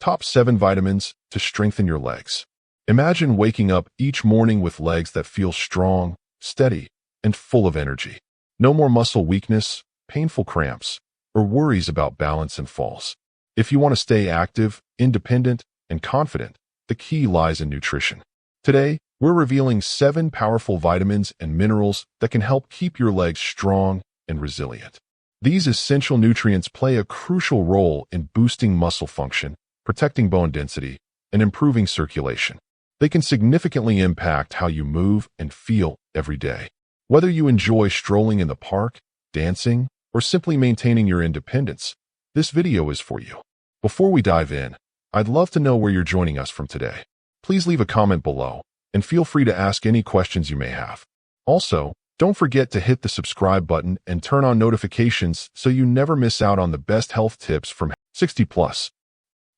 Top 7 vitamins to strengthen your legs. Imagine waking up each morning with legs that feel strong, steady, and full of energy. No more muscle weakness, painful cramps, or worries about balance and falls. If you want to stay active, independent, and confident, the key lies in nutrition. Today, we're revealing 7 powerful vitamins and minerals that can help keep your legs strong and resilient. These essential nutrients play a crucial role in boosting muscle function, protecting bone density, and improving circulation. They can significantly impact how you move and feel every day. Whether you enjoy strolling in the park, dancing, or simply maintaining your independence, this video is for you. Before we dive in, I'd love to know where you're joining us from today. Please leave a comment below, and feel free to ask any questions you may have. Also, don't forget to hit the subscribe button and turn on notifications so you never miss out on the best health tips from 60plus.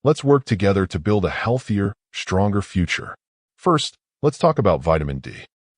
Let's work together to build a healthier, stronger future. First, let's talk about vitamin D.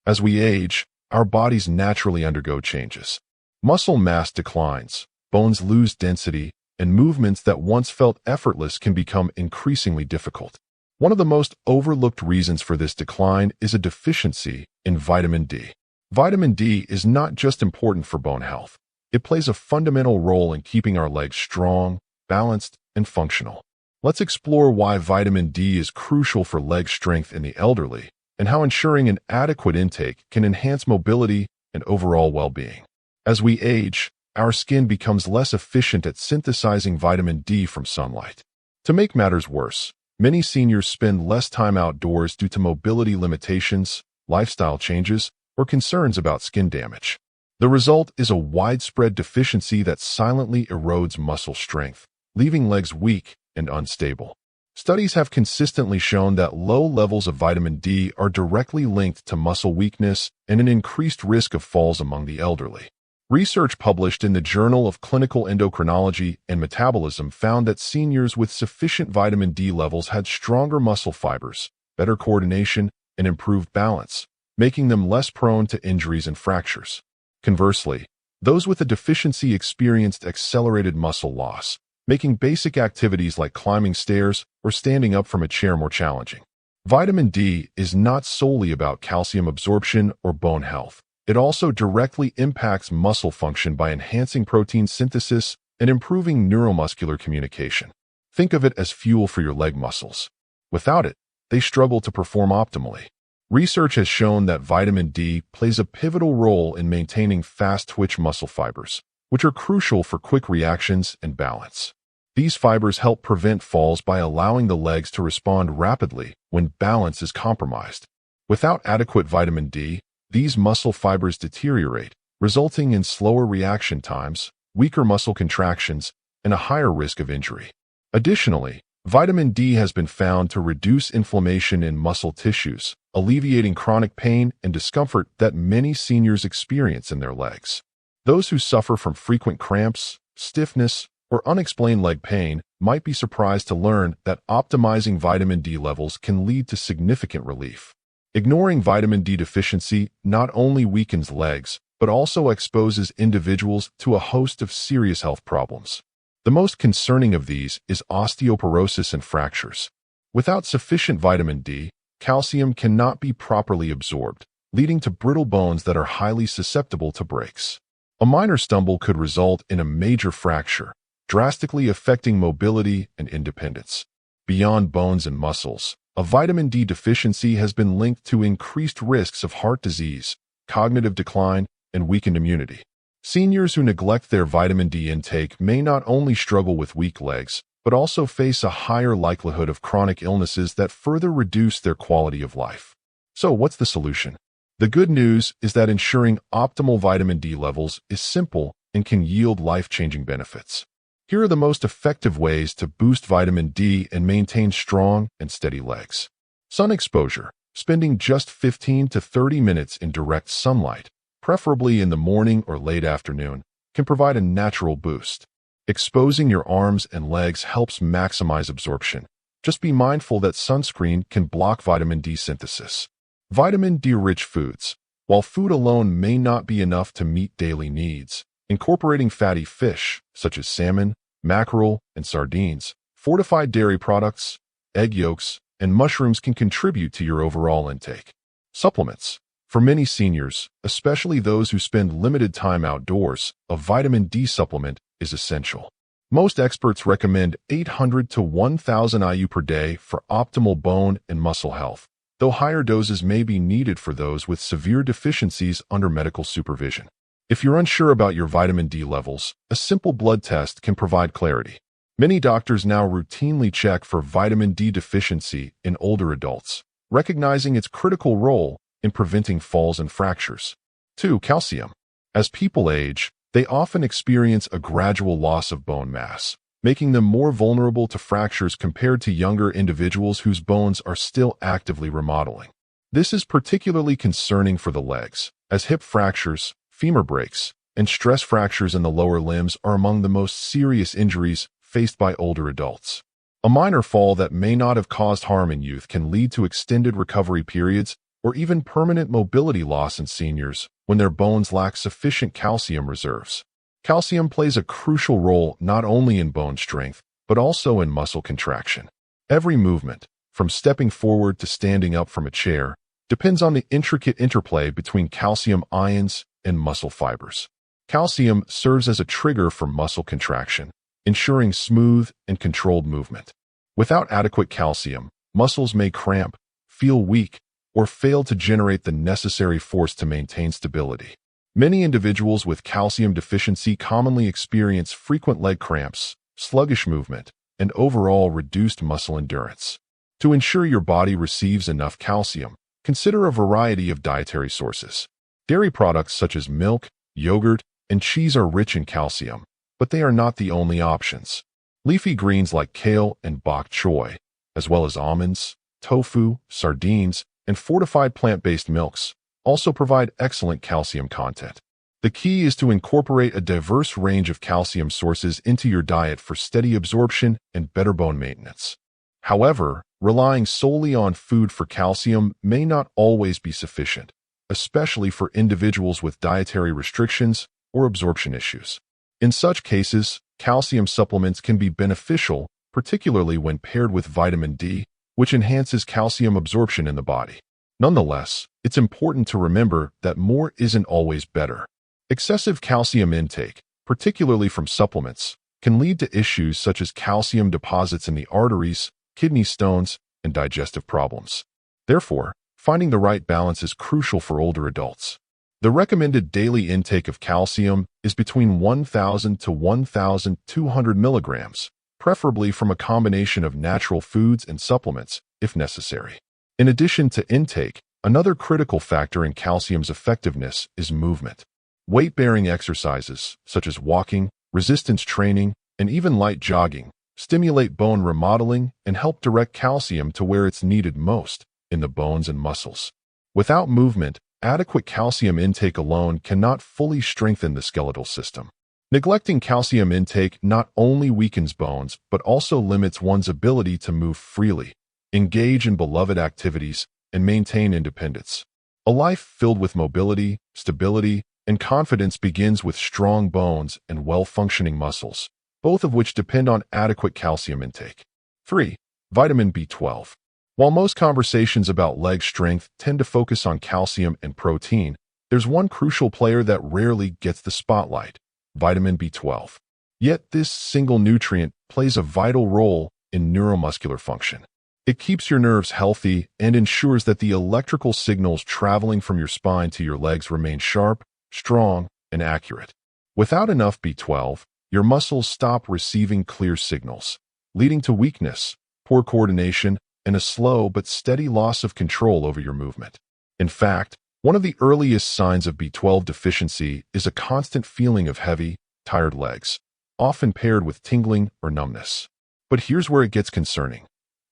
As we age, our bodies naturally undergo changes. Muscle mass declines, bones lose density, and movements that once felt effortless can become increasingly difficult. One of the most overlooked reasons for this decline is a deficiency in vitamin D. Vitamin D is not just important for bone health. It plays a fundamental role in keeping our legs strong, balanced, and functional. Let's explore why vitamin D is crucial for leg strength in the elderly and how ensuring an adequate intake can enhance mobility and overall well-being. As we age, our skin becomes less efficient at synthesizing vitamin D from sunlight. To make matters worse, many seniors spend less time outdoors due to mobility limitations, lifestyle changes, or concerns about skin damage. The result is a widespread deficiency that silently erodes muscle strength, leaving legs weak and unstable. Studies have consistently shown that low levels of vitamin D are directly linked to muscle weakness and an increased risk of falls among the elderly. Research published in the Journal of Clinical Endocrinology and Metabolism found that seniors with sufficient vitamin D levels had stronger muscle fibers, better coordination, and improved balance, making them less prone to injuries and fractures. Conversely, those with a deficiency experienced accelerated muscle loss, making basic activities like climbing stairs or standing up from a chair more challenging. Vitamin D is not solely about calcium absorption or bone health. It also directly impacts muscle function by enhancing protein synthesis and improving neuromuscular communication. Think of it as fuel for your leg muscles. Without it, they struggle to perform optimally. Research has shown that vitamin D plays a pivotal role in maintaining fast-twitch muscle fibers, which are crucial for quick reactions and balance. These fibers help prevent falls by allowing the legs to respond rapidly when balance is compromised. Without adequate vitamin D, these muscle fibers deteriorate, resulting in slower reaction times, weaker muscle contractions, and a higher risk of injury. Additionally, vitamin D has been found to reduce inflammation in muscle tissues, alleviating chronic pain and discomfort that many seniors experience in their legs. Those who suffer from frequent cramps, stiffness, or unexplained leg pain might be surprised to learn that optimizing vitamin D levels can lead to significant relief. Ignoring vitamin D deficiency not only weakens legs, but also exposes individuals to a host of serious health problems. The most concerning of these is osteoporosis and fractures. Without sufficient vitamin D, calcium cannot be properly absorbed, leading to brittle bones that are highly susceptible to breaks. A minor stumble could result in a major fracture, drastically affecting mobility and independence. Beyond bones and muscles, a vitamin D deficiency has been linked to increased risks of heart disease, cognitive decline, and weakened immunity. Seniors who neglect their vitamin D intake may not only struggle with weak legs, but also face a higher likelihood of chronic illnesses that further reduce their quality of life. So what's the solution? The good news is that ensuring optimal vitamin D levels is simple and can yield life-changing benefits. Here are the most effective ways to boost vitamin D and maintain strong and steady legs. Sun exposure. Spending just 15 to 30 minutes in direct sunlight, preferably in the morning or late afternoon, can provide a natural boost. Exposing your arms and legs helps maximize absorption. Just be mindful that sunscreen can block vitamin D synthesis. Vitamin D-rich foods. While food alone may not be enough to meet daily needs, incorporating fatty fish, such as salmon, mackerel, and sardines, Fortified dairy products, egg yolks, and mushrooms can contribute to your overall intake. Supplements. For many seniors, especially those who spend limited time outdoors, a vitamin D supplement is essential. Most experts recommend 800 to 1,000 IU per day for optimal bone and muscle health, though higher doses may be needed for those with severe deficiencies under medical supervision. If you're unsure about your vitamin D levels, a simple blood test can provide clarity. Many doctors now routinely check for vitamin D deficiency in older adults, recognizing its critical role in preventing falls and fractures. 2. Calcium. As people age, they often experience a gradual loss of bone mass, making them more vulnerable to fractures compared to younger individuals whose bones are still actively remodeling. This is particularly concerning for the legs, as hip fractures, femur breaks, and stress fractures in the lower limbs are among the most serious injuries faced by older adults. A minor fall that may not have caused harm in youth can lead to extended recovery periods or even permanent mobility loss in seniors when their bones lack sufficient calcium reserves. Calcium plays a crucial role not only in bone strength, but also in muscle contraction. Every movement, from stepping forward to standing up from a chair, depends on the intricate interplay between calcium ions and muscle fibers. Calcium serves as a trigger for muscle contraction, ensuring smooth and controlled movement. Without adequate calcium, muscles may cramp, feel weak, or fail to generate the necessary force to maintain stability. Many individuals with calcium deficiency commonly experience frequent leg cramps, sluggish movement, and overall reduced muscle endurance. To ensure your body receives enough calcium, consider a variety of dietary sources. Dairy products such as milk, yogurt, and cheese are rich in calcium, but they are not the only options. Leafy greens like kale and bok choy, as well as almonds, tofu, sardines, and fortified plant-based milks, also provide excellent calcium content. The key is to incorporate a diverse range of calcium sources into your diet for steady absorption and better bone maintenance. However, relying solely on food for calcium may not always be sufficient, especially for individuals with dietary restrictions or absorption issues. In such cases, calcium supplements can be beneficial, particularly when paired with vitamin D, which enhances calcium absorption in the body. Nonetheless, it's important to remember that more isn't always better. Excessive calcium intake, particularly from supplements, can lead to issues such as calcium deposits in the arteries, kidney stones, and digestive problems. Therefore, finding the right balance is crucial for older adults. The recommended daily intake of calcium is between 1,000 to 1,200 milligrams, preferably from a combination of natural foods and supplements, if necessary. In addition to intake, another critical factor in calcium's effectiveness is movement. Weight-bearing exercises, such as walking, resistance training, and even light jogging, stimulate bone remodeling and help direct calcium to where it's needed most, in the bones and muscles. Without movement, adequate calcium intake alone cannot fully strengthen the skeletal system. Neglecting calcium intake not only weakens bones, but also limits one's ability to move freely, engage in beloved activities, and maintain independence. A life filled with mobility, stability, and confidence begins with strong bones and well-functioning muscles, both of which depend on adequate calcium intake. 3. Vitamin B12. While most conversations about leg strength tend to focus on calcium and protein, there's one crucial player that rarely gets the spotlight: vitamin B12. Yet this single nutrient plays a vital role in neuromuscular function. It keeps your nerves healthy and ensures that the electrical signals traveling from your spine to your legs remain sharp, strong, and accurate. Without enough B12, your muscles stop receiving clear signals, leading to weakness, poor coordination, and a slow but steady loss of control over your movement. In fact, one of the earliest signs of B12 deficiency is a constant feeling of heavy, tired legs, often paired with tingling or numbness. But here's where it gets concerning.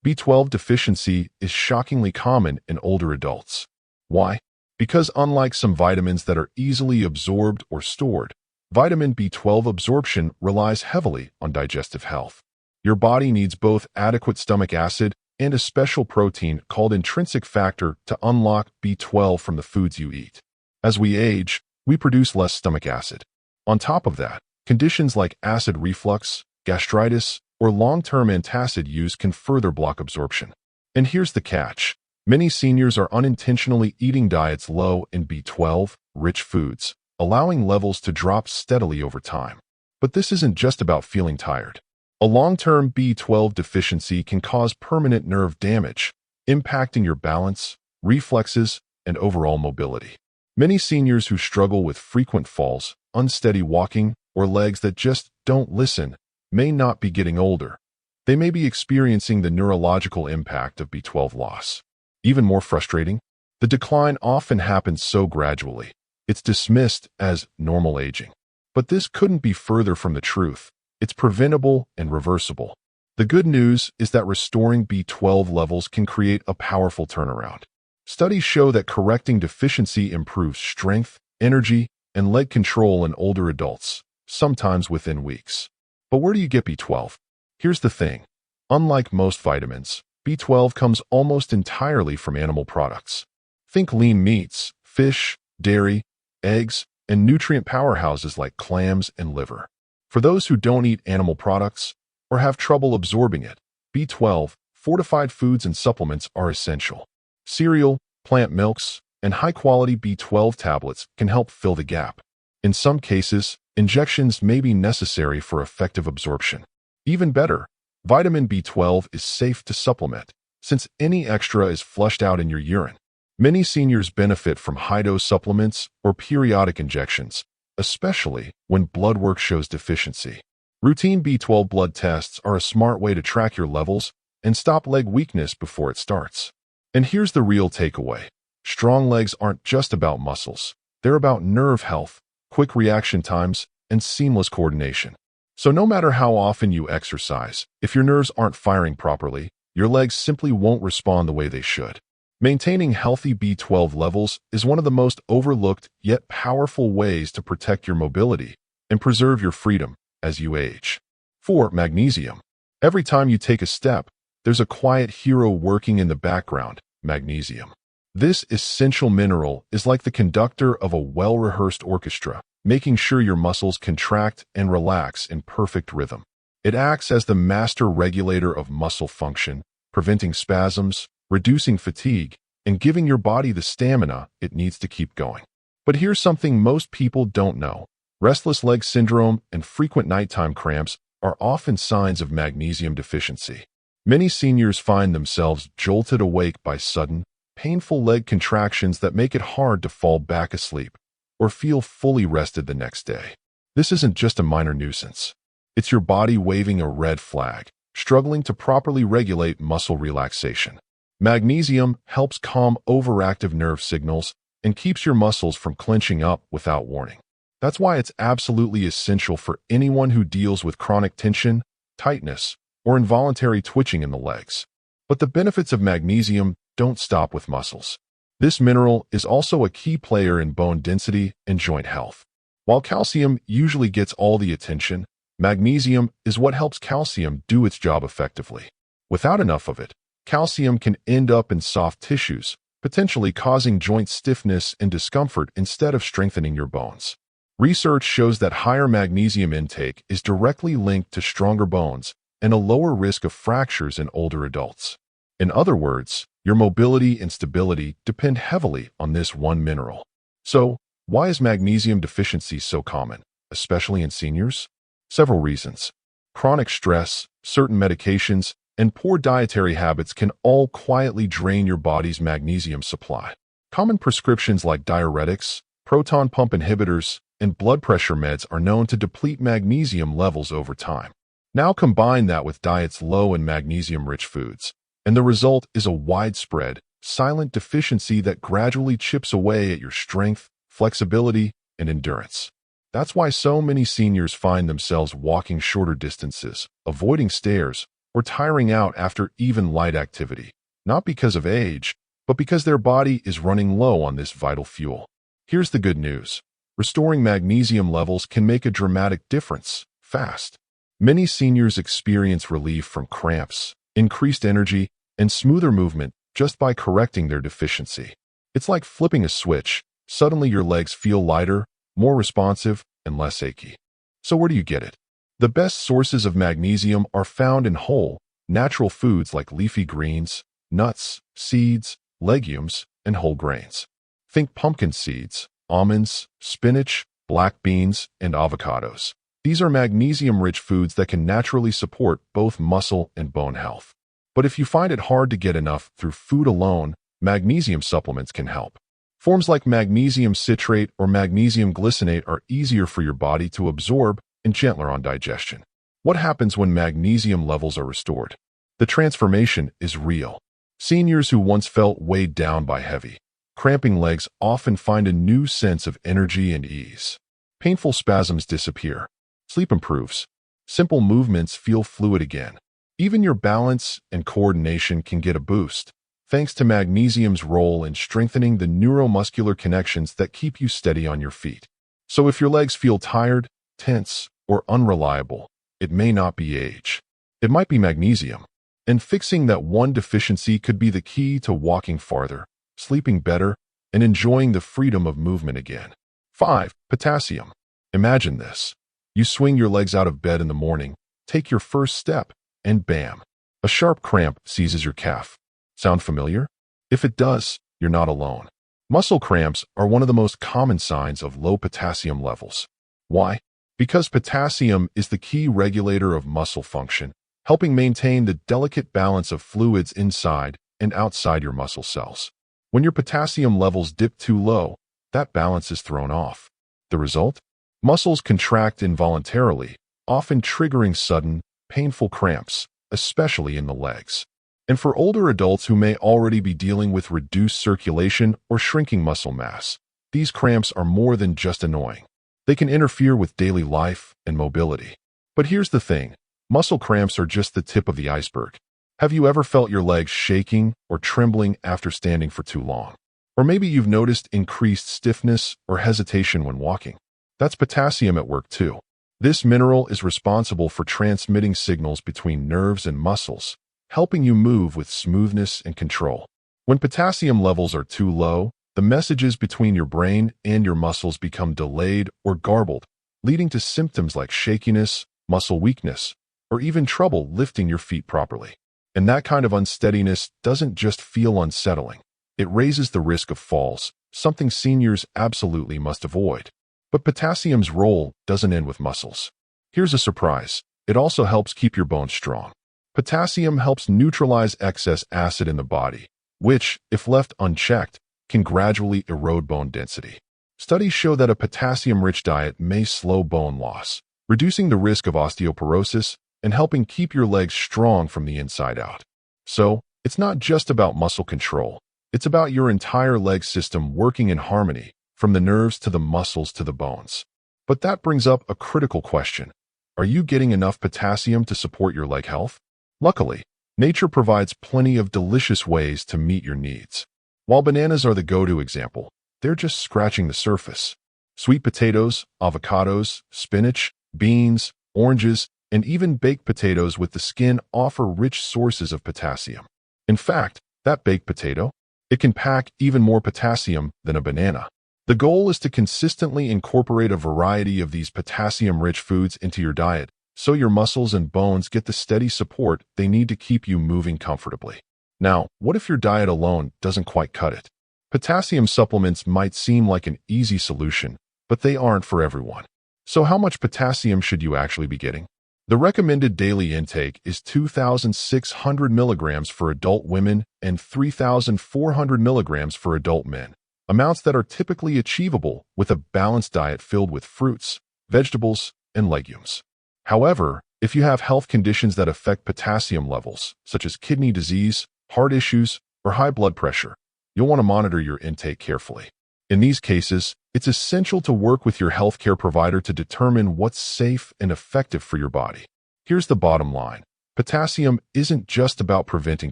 B12 deficiency is shockingly common in older adults. Why? Because unlike some vitamins that are easily absorbed or stored, vitamin B12 absorption relies heavily on digestive health. Your body needs both adequate stomach acid and a special protein called intrinsic factor to unlock B12 from the foods you eat. As we age, we produce less stomach acid. On top of that, conditions like acid reflux, gastritis, or long-term antacid use can further block absorption. And here's the catch. Many seniors are unintentionally eating diets low in B12-rich foods, allowing levels to drop steadily over time. But this isn't just about feeling tired. A long-term B12 deficiency can cause permanent nerve damage, impacting your balance, reflexes, and overall mobility. Many seniors who struggle with frequent falls, unsteady walking, or legs that just don't listen may not be getting older. They may be experiencing the neurological impact of B12 loss. Even more frustrating, the decline often happens so gradually, it's dismissed as normal aging. But this couldn't be further from the truth. It's preventable and reversible. The good news is that restoring B12 levels can create a powerful turnaround. Studies show that correcting deficiency improves strength, energy, and leg control in older adults, sometimes within weeks. But where do you get B12? Here's the thing. Unlike most vitamins, B12 comes almost entirely from animal products. Think lean meats, fish, dairy, eggs, and nutrient powerhouses like clams and liver. For those who don't eat animal products or have trouble absorbing it, B12, fortified foods and supplements are essential. Cereal, plant milks, and high-quality B12 tablets can help fill the gap. In some cases, injections may be necessary for effective absorption. Even better, vitamin B12 is safe to supplement, since any extra is flushed out in your urine. Many seniors benefit from high-dose supplements or periodic injections, especially when blood work shows deficiency. Routine B12 blood tests are a smart way to track your levels and stop leg weakness before it starts. And here's the real takeaway. Strong legs aren't just about muscles. They're about nerve health, quick reaction times, and seamless coordination. So no matter how often you exercise, if your nerves aren't firing properly, your legs simply won't respond the way they should. Maintaining healthy B12 levels is one of the most overlooked yet powerful ways to protect your mobility and preserve your freedom as you age. 4. Magnesium. Every time you take a step, there's a quiet hero working in the background, magnesium. This essential mineral is like the conductor of a well-rehearsed orchestra, making sure your muscles contract and relax in perfect rhythm. It acts as the master regulator of muscle function, preventing spasms, reducing fatigue, and giving your body the stamina it needs to keep going. But here's something most people don't know. Restless leg syndrome and frequent nighttime cramps are often signs of magnesium deficiency. Many seniors find themselves jolted awake by sudden, painful leg contractions that make it hard to fall back asleep or feel fully rested the next day. This isn't just a minor nuisance. It's your body waving a red flag, struggling to properly regulate muscle relaxation. Magnesium helps calm overactive nerve signals and keeps your muscles from clenching up without warning. That's why it's absolutely essential for anyone who deals with chronic tension, tightness, or involuntary twitching in the legs. But the benefits of magnesium don't stop with muscles. This mineral is also a key player in bone density and joint health. While calcium usually gets all the attention, magnesium is what helps calcium do its job effectively. Without enough of it, calcium can end up in soft tissues, potentially causing joint stiffness and discomfort instead of strengthening your bones. Research shows that higher magnesium intake is directly linked to stronger bones and a lower risk of fractures in older adults. In other words, your mobility and stability depend heavily on this one mineral. So, why is magnesium deficiency so common, especially in seniors? Several reasons. Chronic stress, certain medications, and poor dietary habits can all quietly drain your body's magnesium supply. Common prescriptions like diuretics, proton pump inhibitors, and blood pressure meds are known to deplete magnesium levels over time. Now combine that with diets low in magnesium-rich foods, and the result is a widespread, silent deficiency that gradually chips away at your strength, flexibility, and endurance. That's why so many seniors find themselves walking shorter distances, avoiding stairs, or tiring out after even light activity, not because of age, but because their body is running low on this vital fuel. Here's the good news. Restoring magnesium levels can make a dramatic difference, fast. Many seniors experience relief from cramps, increased energy, and smoother movement just by correcting their deficiency. It's like flipping a switch. Suddenly your legs feel lighter, more responsive, and less achy. So where do you get it? The best sources of magnesium are found in whole, natural foods like leafy greens, nuts, seeds, legumes, and whole grains. Think pumpkin seeds, almonds, spinach, black beans, and avocados. These are magnesium-rich foods that can naturally support both muscle and bone health. But if you find it hard to get enough through food alone, magnesium supplements can help. Forms like magnesium citrate or magnesium glycinate are easier for your body to absorb and gentler on digestion. What happens when magnesium levels are restored? The transformation is real. Seniors who once felt weighed down by heavy, cramping legs often find a new sense of energy and ease. Painful spasms disappear. Sleep improves. Simple movements feel fluid again. Even your balance and coordination can get a boost, thanks to magnesium's role in strengthening the neuromuscular connections that keep you steady on your feet. So if your legs feel tired, tense, or unreliable, it may not be age. It might be magnesium. And fixing that one deficiency could be the key to walking farther, sleeping better, and enjoying the freedom of movement again. 5. Potassium. Imagine this. You swing your legs out of bed in the morning, take your first step, and bam! A sharp cramp seizes your calf. Sound familiar? If it does, you're not alone. Muscle cramps are one of the most common signs of low potassium levels. Why? Because potassium is the key regulator of muscle function, helping maintain the delicate balance of fluids inside and outside your muscle cells. When your potassium levels dip too low, that balance is thrown off. The result? Muscles contract involuntarily, often triggering sudden, painful cramps, especially in the legs. And for older adults who may already be dealing with reduced circulation or shrinking muscle mass, these cramps are more than just annoying. They can interfere with daily life and mobility. But here's the thing. Muscle cramps are just the tip of the iceberg. Have you ever felt your legs shaking or trembling after standing for too long? Or maybe you've noticed increased stiffness or hesitation when walking. That's potassium at work too. This mineral is responsible for transmitting signals between nerves and muscles, helping you move with smoothness and control. When potassium levels are too low, the messages between your brain and your muscles become delayed or garbled, leading to symptoms like shakiness, muscle weakness, or even trouble lifting your feet properly. And that kind of unsteadiness doesn't just feel unsettling. It raises the risk of falls, something seniors absolutely must avoid. But potassium's role doesn't end with muscles. Here's a surprise. It also helps keep your bones strong. Potassium helps neutralize excess acid in the body, which, if left unchecked, can gradually erode bone density. Studies show that a potassium-rich diet may slow bone loss, reducing the risk of osteoporosis and helping keep your legs strong from the inside out. So, it's not just about muscle control. It's about your entire leg system working in harmony, from the nerves to the muscles to the bones. But that brings up a critical question. Are you getting enough potassium to support your leg health? Luckily, nature provides plenty of delicious ways to meet your needs. While bananas are the go-to example, they're just scratching the surface. Sweet potatoes, avocados, spinach, beans, oranges, and even baked potatoes with the skin offer rich sources of potassium. In fact, that baked potato, it can pack even more potassium than a banana. The goal is to consistently incorporate a variety of these potassium-rich foods into your diet, so your muscles and bones get the steady support they need to keep you moving comfortably. Now, what if your diet alone doesn't quite cut it? Potassium supplements might seem like an easy solution, but they aren't for everyone. So how much potassium should you actually be getting? The recommended daily intake is 2,600 milligrams for adult women and 3,400 milligrams for adult men, amounts that are typically achievable with a balanced diet filled with fruits, vegetables, and legumes. However, if you have health conditions that affect potassium levels, such as kidney disease, heart issues, or high blood pressure, you'll want to monitor your intake carefully. In these cases, it's essential to work with your healthcare provider to determine what's safe and effective for your body. Here's the bottom line. Potassium isn't just about preventing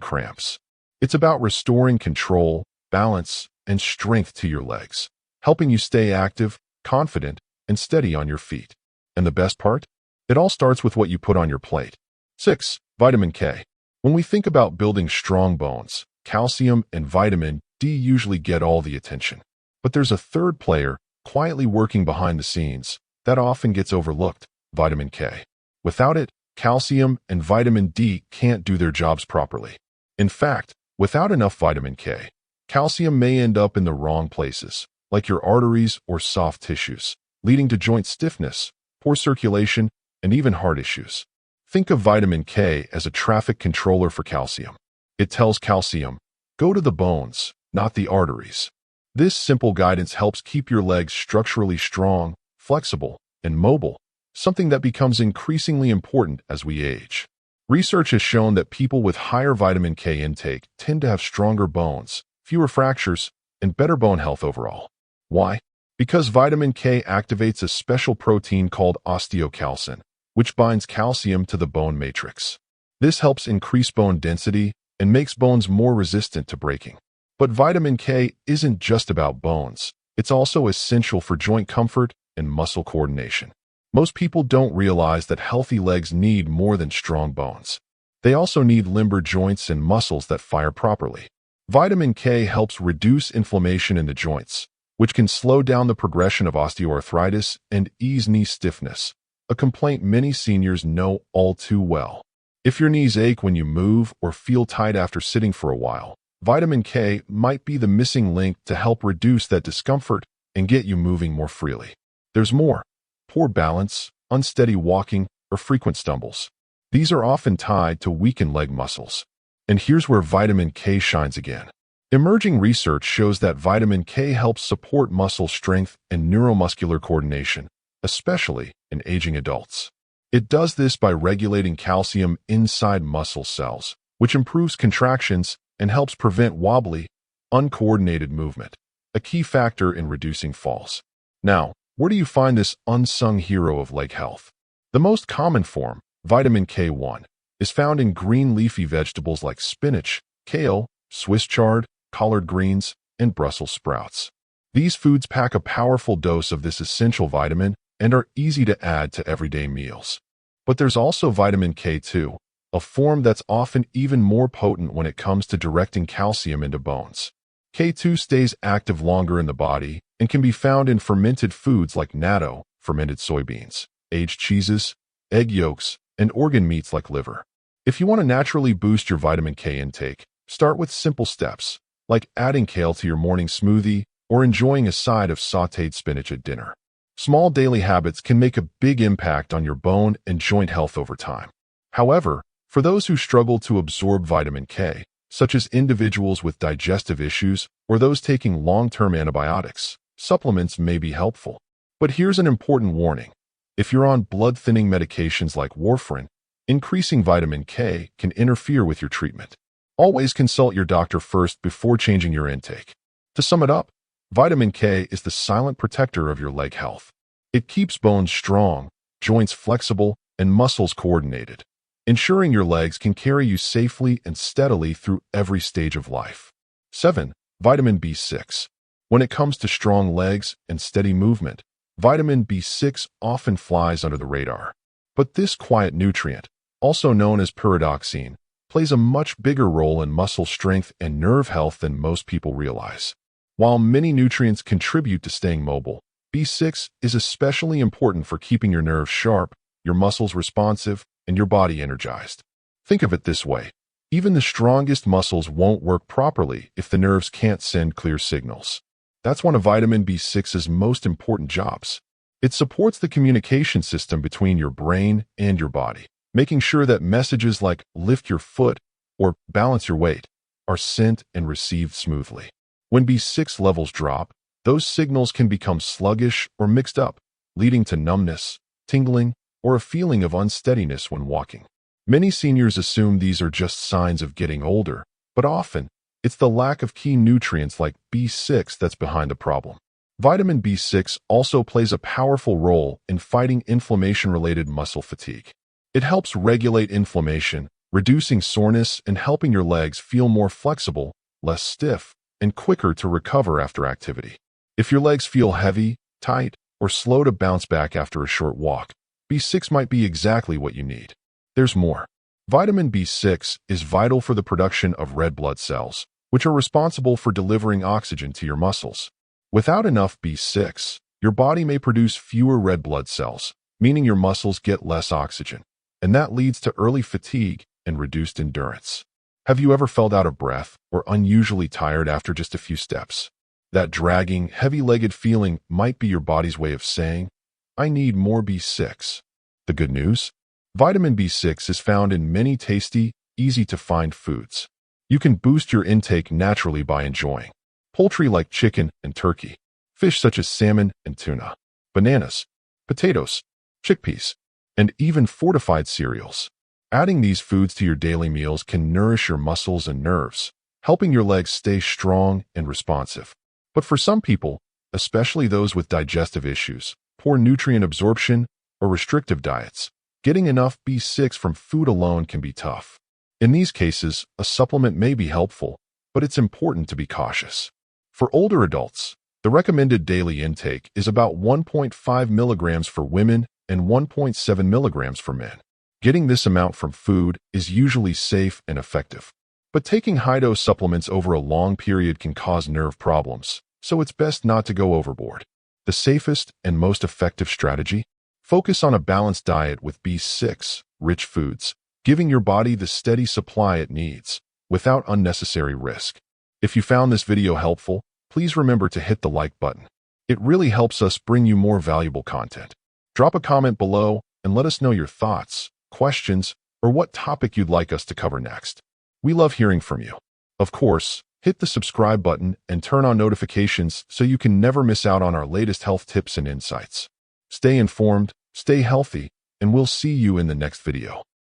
cramps. It's about restoring control, balance, and strength to your legs, helping you stay active, confident, and steady on your feet. And the best part? It all starts with what you put on your plate. 6. Vitamin K. When we think about building strong bones, calcium and vitamin D usually get all the attention. But there's a third player quietly working behind the scenes that often gets overlooked: vitamin K. Without it, calcium and vitamin D can't do their jobs properly. In fact, without enough vitamin K, calcium may end up in the wrong places, like your arteries or soft tissues, leading to joint stiffness, poor circulation, and even heart issues. Think of vitamin K as a traffic controller for calcium. It tells calcium, go to the bones, not the arteries. This simple guidance helps keep your legs structurally strong, flexible, and mobile, something that becomes increasingly important as we age. Research has shown that people with higher vitamin K intake tend to have stronger bones, fewer fractures, and better bone health overall. Why? Because vitamin K activates a special protein called osteocalcin, which binds calcium to the bone matrix. This helps increase bone density and makes bones more resistant to breaking. But vitamin K isn't just about bones. It's also essential for joint comfort and muscle coordination. Most people don't realize that healthy legs need more than strong bones. They also need limber joints and muscles that fire properly. Vitamin K helps reduce inflammation in the joints, which can slow down the progression of osteoarthritis and ease knee stiffness, a complaint many seniors know all too well. If your knees ache when you move or feel tight after sitting for a while, vitamin K might be the missing link to help reduce that discomfort and get you moving more freely. There's more. Poor balance, unsteady walking, or frequent stumbles. These are often tied to weakened leg muscles. And here's where vitamin K shines again. Emerging research shows that vitamin K helps support muscle strength and neuromuscular coordination, especially in aging adults. It does this by regulating calcium inside muscle cells, which improves contractions and helps prevent wobbly, uncoordinated movement, a key factor in reducing falls. Now, where do you find this unsung hero of leg health? The most common form, vitamin K1, is found in green leafy vegetables like spinach, kale, Swiss chard, collard greens, and Brussels sprouts. These foods pack a powerful dose of this essential vitamin and are easy to add to everyday meals. But there's also vitamin K2, a form that's often even more potent when it comes to directing calcium into bones. K2 stays active longer in the body and can be found in fermented foods like natto, fermented soybeans, aged cheeses, egg yolks, and organ meats like liver. If you want to naturally boost your vitamin K intake, start with simple steps, like adding kale to your morning smoothie or enjoying a side of sautéed spinach at dinner. Small daily habits can make a big impact on your bone and joint health over time. However, for those who struggle to absorb vitamin K, such as individuals with digestive issues or those taking long-term antibiotics, supplements may be helpful. But here's an important warning. If you're on blood-thinning medications like warfarin, increasing vitamin K can interfere with your treatment. Always consult your doctor first before changing your intake. To sum it up, vitamin K is the silent protector of your leg health. It keeps bones strong, joints flexible, and muscles coordinated, ensuring your legs can carry you safely and steadily through every stage of life. 7. Vitamin B6. When it comes to strong legs and steady movement, vitamin B6 often flies under the radar. But this quiet nutrient, also known as pyridoxine, plays a much bigger role in muscle strength and nerve health than most people realize. While many nutrients contribute to staying mobile, B6 is especially important for keeping your nerves sharp, your muscles responsive, and your body energized. Think of it this way. Even the strongest muscles won't work properly if the nerves can't send clear signals. That's one of vitamin B6's most important jobs. It supports the communication system between your brain and your body, making sure that messages like lift your foot or balance your weight are sent and received smoothly. When B6 levels drop, those signals can become sluggish or mixed up, leading to numbness, tingling, or a feeling of unsteadiness when walking. Many seniors assume these are just signs of getting older, but often, it's the lack of key nutrients like B6 that's behind the problem. Vitamin B6 also plays a powerful role in fighting inflammation-related muscle fatigue. It helps regulate inflammation, reducing soreness and helping your legs feel more flexible, less stiff, and quicker to recover after activity. If your legs feel heavy, tight, or slow to bounce back after a short walk, B6 might be exactly what you need. There's more. Vitamin B6 is vital for the production of red blood cells, which are responsible for delivering oxygen to your muscles. Without enough B6, your body may produce fewer red blood cells, meaning your muscles get less oxygen. and that leads to early fatigue and reduced endurance. Have you ever felt out of breath or unusually tired after just a few steps? That dragging, heavy-legged feeling might be your body's way of saying, "I need more B6." The good news? Vitamin B6 is found in many tasty, easy-to-find foods. You can boost your intake naturally by enjoying poultry like chicken and turkey, fish such as salmon and tuna, bananas, potatoes, chickpeas, and even fortified cereals. Adding these foods to your daily meals can nourish your muscles and nerves, helping your legs stay strong and responsive. But for some people, especially those with digestive issues, poor nutrient absorption, or restrictive diets, getting enough B6 from food alone can be tough. In these cases, a supplement may be helpful, but it's important to be cautious. For older adults, the recommended daily intake is about 1.5 milligrams for women and 1.7 milligrams for men. Getting this amount from food is usually safe and effective. But taking high-dose supplements over a long period can cause nerve problems, so it's best not to go overboard. The safest and most effective strategy? Focus on a balanced diet with B6-rich foods, giving your body the steady supply it needs, without unnecessary risk. If you found this video helpful, please remember to hit the like button. It really helps us bring you more valuable content. Drop a comment below and let us know your thoughts, questions, or what topic you'd like us to cover next. We love hearing from you. Of course, hit the subscribe button and turn on notifications so you can never miss out on our latest health tips and insights. Stay informed, stay healthy, and we'll see you in the next video.